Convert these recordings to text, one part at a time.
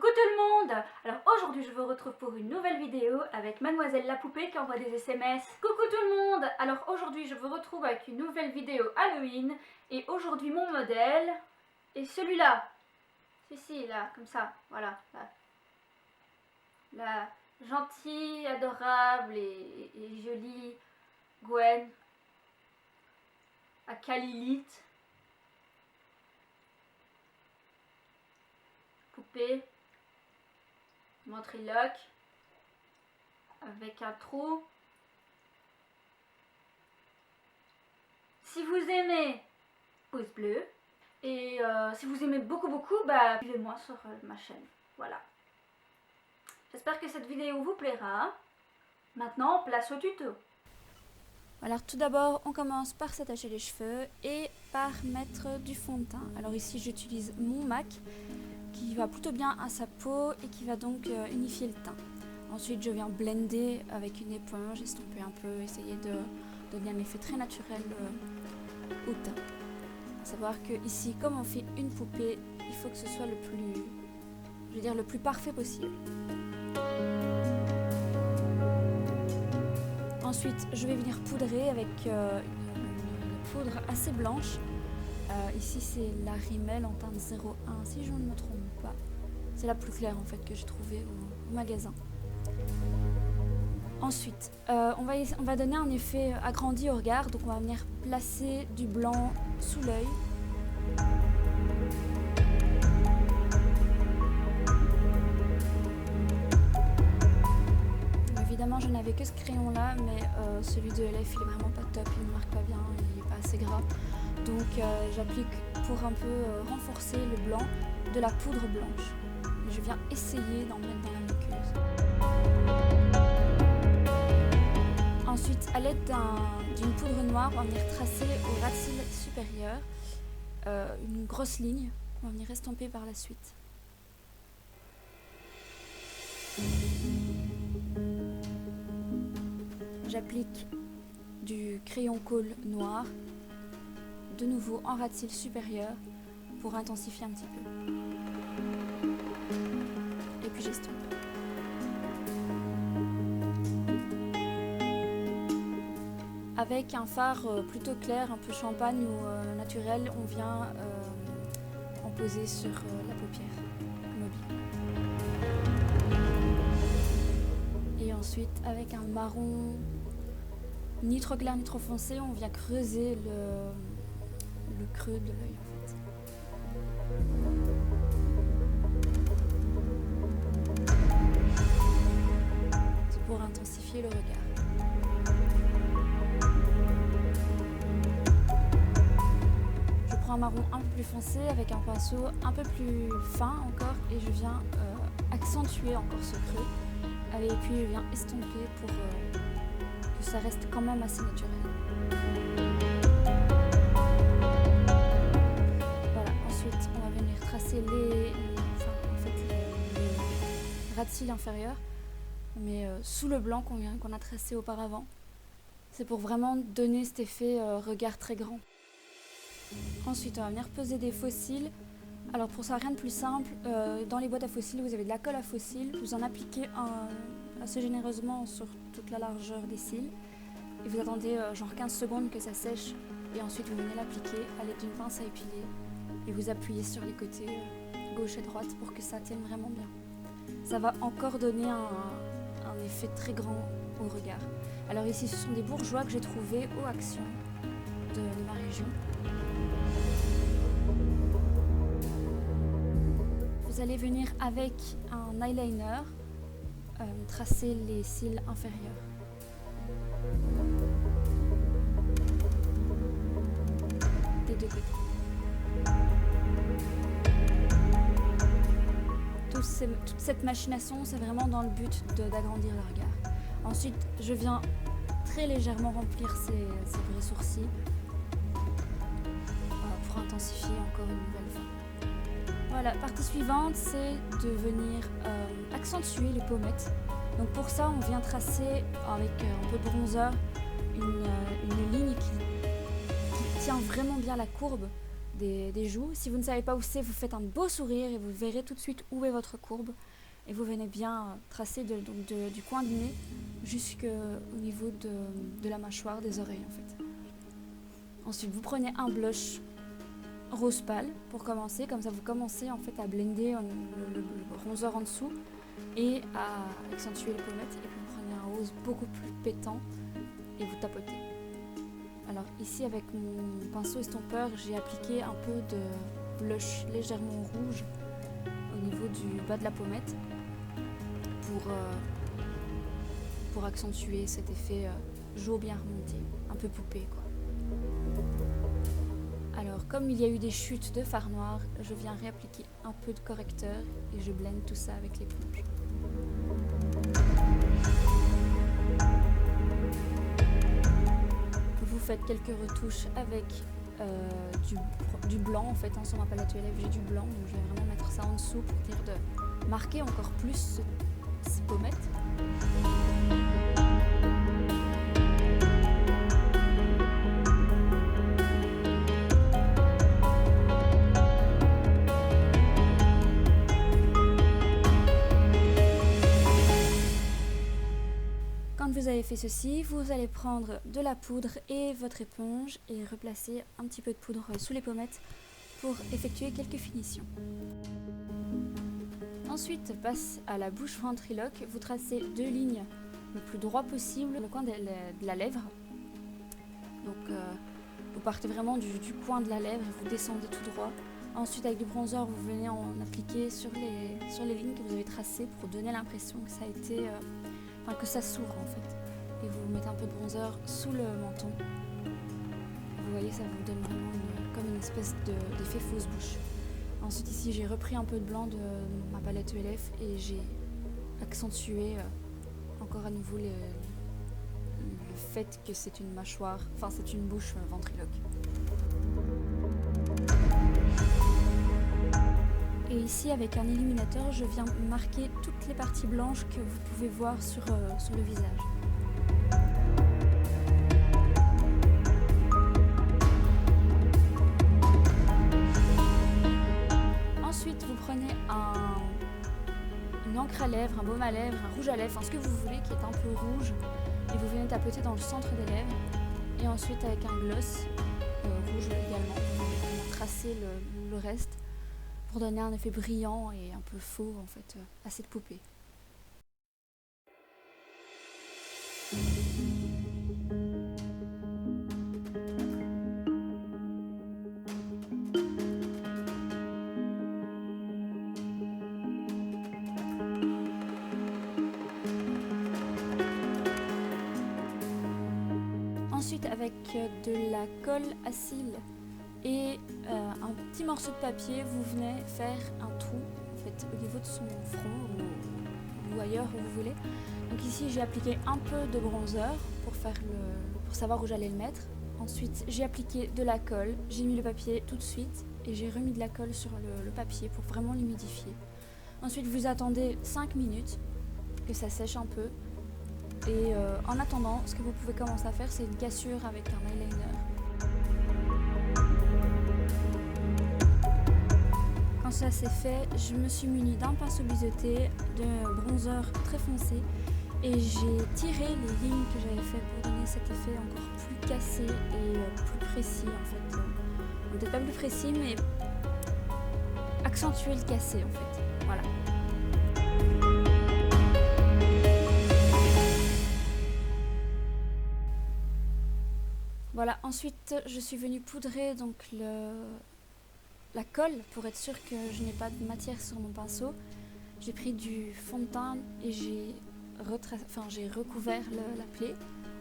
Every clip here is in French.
Coucou tout le monde! Alors aujourd'hui je vous retrouve pour une nouvelle vidéo avec Mademoiselle la poupée qui envoie des SMS. Coucou tout le monde! Alors aujourd'hui je vous retrouve avec une nouvelle vidéo Halloween et aujourd'hui mon modèle est celui-là. Ici, là, comme ça, voilà. Là. La gentille, adorable et jolie Gwen à Calilith. Poupée ventriloque avec un trou. Si vous aimez, pouce bleu. Et si vous aimez beaucoup, bah suivez-moi sur ma chaîne. Voilà. J'espère que cette vidéo vous plaira. Maintenant, place au tuto. Alors tout d'abord, on commence par s'attacher les cheveux et par mettre du fond de teint. Alors ici, j'utilise mon MAC qui va plutôt bien à sa peau et qui va donc unifier le teint. Ensuite, je viens blender avec une éponge, estomper un peu, essayer de donner un effet très naturel au teint. À savoir que ici, comme on fait une poupée, il faut que ce soit le plus parfait possible. Ensuite, je vais venir poudrer avec une poudre assez blanche. Ici, c'est la Rimmel en teinte 01, si je ne me trompe pas. C'est la plus claire en fait que j'ai trouvée au magasin. Ensuite, on va donner un effet agrandi au regard. Donc, on va venir placer du blanc sous l'œil. Évidemment, je n'avais que ce crayon-là, mais celui de LF, il est vraiment pas top, il ne marque pas bien, il n'est pas assez gras. Donc, j'applique pour un peu renforcer le blanc de la poudre blanche. Et je viens essayer d'en mettre dans la muqueuse. Ensuite, à l'aide d'une poudre noire, on va venir tracer au ras de cils supérieur une grosse ligne. On va venir estomper par la suite. J'applique du crayon colle noir, de nouveau en ras de cils supérieur pour intensifier un petit peu. Et puis j'estompe. Avec un fard plutôt clair, un peu champagne ou naturel, on vient en poser sur la paupière mobile. Et ensuite, avec un marron ni trop clair ni trop foncé, on vient creuser le creux de l'œil en fait. C'est pour intensifier le regard. Je prends un marron un peu plus foncé avec un pinceau un peu plus fin encore et je viens accentuer encore ce creux. Et puis je viens estomper pour que ça reste quand même assez naturel. Voilà, ensuite on va venir tracer les ras de cils inférieurs, mais sous le blanc qu'on a tracé auparavant. C'est pour vraiment donner cet effet regard très grand. Ensuite on va venir poser des faux cils. Alors pour ça, rien de plus simple, dans les boîtes à faux cils, vous avez de la colle à faux cils, vous en appliquez assez généreusement sur toute la largeur des cils et vous attendez genre 15 secondes que ça sèche et ensuite vous venez l'appliquer à l'aide d'une pince à épiler et vous appuyez sur les côtés gauche et droite pour que ça tienne vraiment bien. Ça va encore donner un effet très grand au regard. Alors ici ce sont des bourgeois que j'ai trouvés au Action de ma région. Vous allez venir avec un eyeliner tracer les cils inférieurs. Des deux côtés. Toute cette machination, c'est vraiment dans le but d'agrandir le regard. Ensuite, je viens très légèrement remplir ces vrais sourcils pour intensifier encore une nouvelle fois. Voilà, partie suivante, c'est de venir accentuer les pommettes. Donc pour ça, on vient tracer avec un peu de bronzer une ligne qui tient vraiment bien la courbe des joues. Si vous ne savez pas où c'est, vous faites un beau sourire et vous verrez tout de suite où est votre courbe. Et vous venez bien tracer du coin du nez jusqu'au niveau de la mâchoire, des oreilles en fait. Ensuite, vous prenez un blush rose pâle pour commencer. Comme ça, vous commencez en fait à blender le bronzer en dessous et à accentuer les pommettes. Et puis vous prenez un rose beaucoup plus pétant et vous tapotez. Alors ici, avec mon pinceau estompeur, j'ai appliqué un peu de blush légèrement rouge au niveau du bas de la pommette pour accentuer cet effet jaune bien remonté, un peu poupée quoi. Alors comme il y a eu des chutes de fard noir, je viens réappliquer un peu de correcteur et je blende tout ça avec l'éponge. Vous faites quelques retouches avec du blanc en fait, sur ma palette de lèvres j'ai du blanc, donc je vais vraiment mettre ça en dessous pour dire de marquer encore plus ces pommettes. Quand vous avez fait ceci, vous allez prendre de la poudre et votre éponge et replacer un petit peu de poudre sous les pommettes pour effectuer quelques finitions. Ensuite, passe à la bouche ventriloque. Vous tracez 2 lignes le plus droit possible le coin de la lèvre. Donc, vous partez vraiment du coin de la lèvre et vous descendez tout droit. Ensuite, avec du bronzer, vous venez en appliquer sur les lignes que vous avez tracées pour donner l'impression que ça a été, que ça s'ouvre en fait. Et vous mettez un peu de bronzer sous le menton. Vous voyez, ça vous donne vraiment comme une espèce d'effet fausse bouche. Ensuite ici j'ai repris un peu de blanc de ma palette ELF et j'ai accentué encore à nouveau le fait que c'est une mâchoire, c'est une bouche ventriloque. Et ici avec un illuminateur je viens marquer toutes les parties blanches que vous pouvez voir sur le visage. Ensuite, vous prenez une encre à lèvres, un baume à lèvres, un rouge à lèvres, ce que vous voulez qui est un peu rouge. Et vous venez tapoter dans le centre des lèvres. Et ensuite, avec un gloss rouge également, vous venez tracer le reste pour donner un effet brillant et un peu faux en fait à cette poupée. Ensuite, avec de la colle à cils et un petit morceau de papier, vous venez faire un trou en fait, au niveau de son front ou ailleurs où vous voulez. Donc ici, j'ai appliqué un peu de bronzer pour savoir où j'allais le mettre. Ensuite, j'ai appliqué de la colle, j'ai mis le papier tout de suite et j'ai remis de la colle sur le papier pour vraiment l'humidifier. Ensuite, vous attendez 5 minutes que ça sèche un peu. Et en attendant, ce que vous pouvez commencer à faire, c'est une cassure avec un eyeliner. Quand ça s'est fait, je me suis munie d'un pinceau biseauté, de bronzer très foncé et j'ai tiré les lignes que j'avais fait pour donner cet effet encore plus cassé et plus précis en fait. Peut-être pas plus précis, mais accentuer le cassé en fait. Voilà. Voilà, ensuite je suis venue poudrer donc la colle pour être sûre que je n'ai pas de matière sur mon pinceau. J'ai pris du fond de teint et j'ai recouvert la plaie.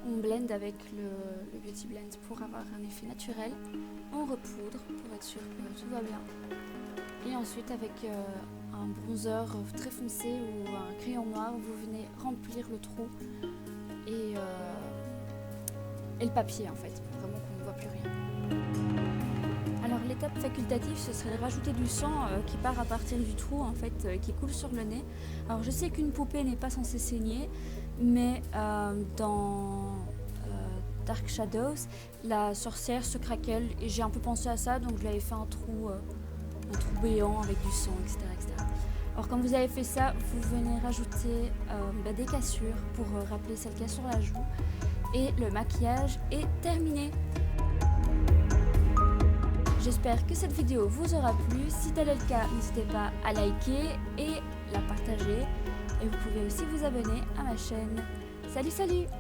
On blende avec le Beauty Blend pour avoir un effet naturel. On repoudre pour être sûr que tout va bien. Et ensuite avec un bronzer très foncé ou un crayon noir, vous venez remplir le trou et le papier en fait, pour vraiment qu'on ne voit plus rien. Alors l'étape facultative, ce serait de rajouter du sang qui part à partir du trou en fait, qui coule sur le nez. Alors je sais qu'une poupée n'est pas censée saigner, mais dans Dark Shadows, la sorcière se craquelle et j'ai un peu pensé à ça, donc je lui avais fait un trou béant avec du sang, etc., etc. Alors quand vous avez fait ça, vous venez rajouter des cassures pour rappeler celle qu'il y a sur la joue et le maquillage est terminé. J'espère que cette vidéo vous aura plu. Si tel est le cas, n'hésitez pas à liker et la partager. Et vous pouvez aussi vous abonner à ma chaîne. Salut, salut!